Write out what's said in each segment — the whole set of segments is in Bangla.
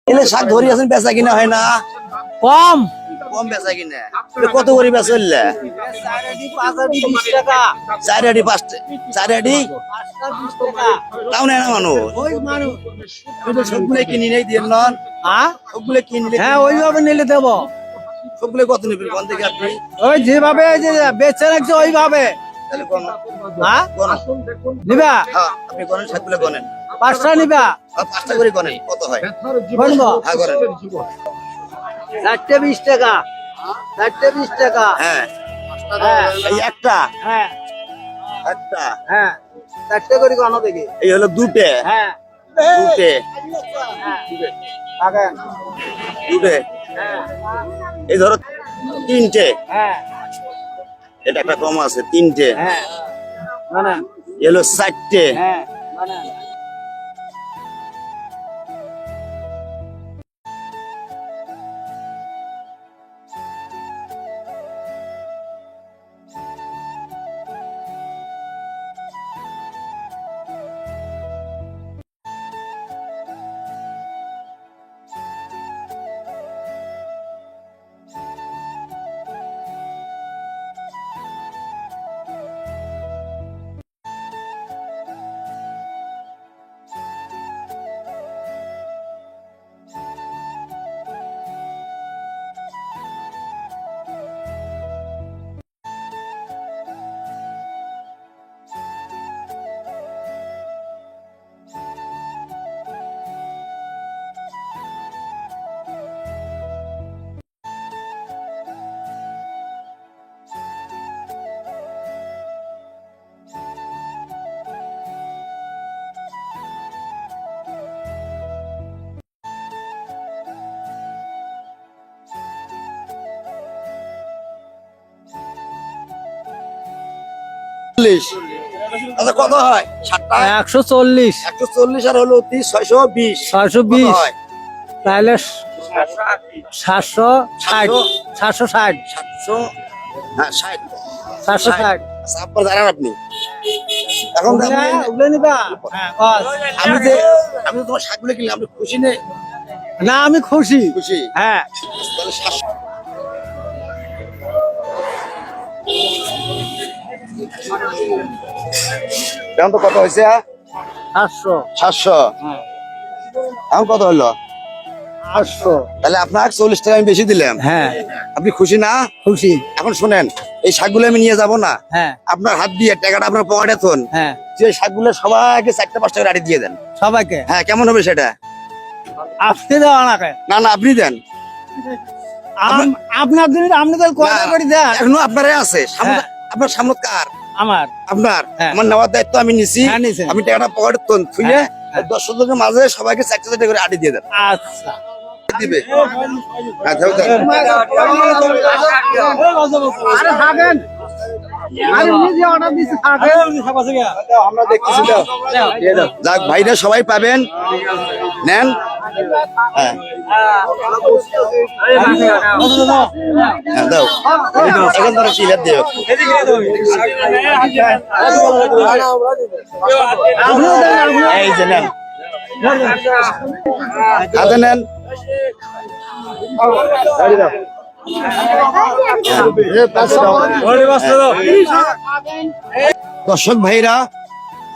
এলে শাক ধরি আছেন বেচা কিনা হয় না? কম কম বেচা কিনা কত করে বেচলে? 4 আটি 5 4 আটি তাও নেয় না মানুষ। সবগুলো কিনি নেই দিয়ে নন সবগুলো কিনলে হ্যাঁ ওইভাবে নিলে দেবো। সবগুলো কত নেবেন কোন থেকে আপনি? ওই যেভাবে যে বেচে রাখছে ওইভাবে। তাহলে কোন হ্যাঁ কোন নিবা হ্যাঁ আপনি কোন সবগুলো কোনেন 5টা নিবা 5টা করে কোনেন কত হয়? বলবো হ্যাঁ করেন 4টে 20 টাকা 4টে 20 টাকা। হ্যাঁ হ্যাঁ এই একটা হ্যাঁ একটা হ্যাঁ 4টে করে কোন দেখি। এই হলো দুটে হ্যাঁ দুটে আগেন দুটে হ্যাঁ এই ধরো তিনটে হ্যাঁ এটা একটা কম আছে তিনটে হ্যাঁ মানে এলো 4টে হ্যাঁ মানে আচ্ছা কত হয় 7টা 140 140 আর হলো 620 620 কত হয়? তাহলে 760 760 700 হ্যাঁ 60 760 আচ্ছা, আপনার জানেন আপনি এখন তো আপনি- উলে নিবা হ্যাঁ বস। আমি তো তোমার শাকগুলো কিনলাম আপনি খুশি নেই? না আমি খুশি খুশি হ্যাঁ তাহলে 700 এখন তো কত হয়েছে 800 700 হ্যাঁ এখন কত হলো? 800 তাহলে আপনাকে 40 টাকা আমি বেশি দিলাম হ্যাঁ আপনি খুশি না? খুশি এখন শুনেন এই শাকগুলো আমি নিয়ে যাব না হ্যাঁ আপনার হাত দিয়ে টাকাটা আপনার পকেটে থন হ্যাঁ যে শাকগুলো সবাইকে 4টা 5টা করে আড়ি দিয়ে দেন। সবাইকে হ্যাঁ কেমন হবে সেটা? আপনি দেওয়া নাকে না না আপনি দেন আপনার জন্য আপনি তো কয়টা না, করে দেন এখনো আপনারই আছে হ্যাঁ। আপনার সামনে কার আমার আপনার হ্যাঁ। আমার নেওয়ার দায়িত্ব আমি নিছি হ্যাঁ, নিছেন। আপনি টাকাটা পকেটে থন থুইলে হ্যাঁ, হ্যাঁ। 10 জনের মাঝে সবাইকে 4টা 4টা করে আড়ি দিয়ে দেন আচ্ছা দিবে হ্যাঁ দাও দেন আরে থাকেন আরে উনি যে অর্ডার দিছে থাকেন আমরা দেখতেছি দাও দিয়ে দাও যাক ভাইরা সবাই পাবেন নেন হ্যাঁ হ্যাঁ দাও এখন ধরো চিলার দিও এই যে নেন হাতে নেন দর্শক ভাইরা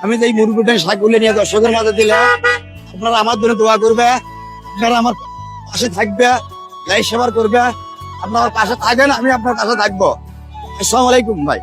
আমি যে এই মুরগিটা শাকগুলো নিয়ে দর্শকের মাঝে দিলাম আপনারা আমার জন্য দোয়া করবে আপনারা আমার পাশে থাকবে লাইক শেয়ার করবে আপনারা আমার পাশে থাকেন আমি আপনার পাশে থাকবো আসসালামু আলাইকুম ভাই।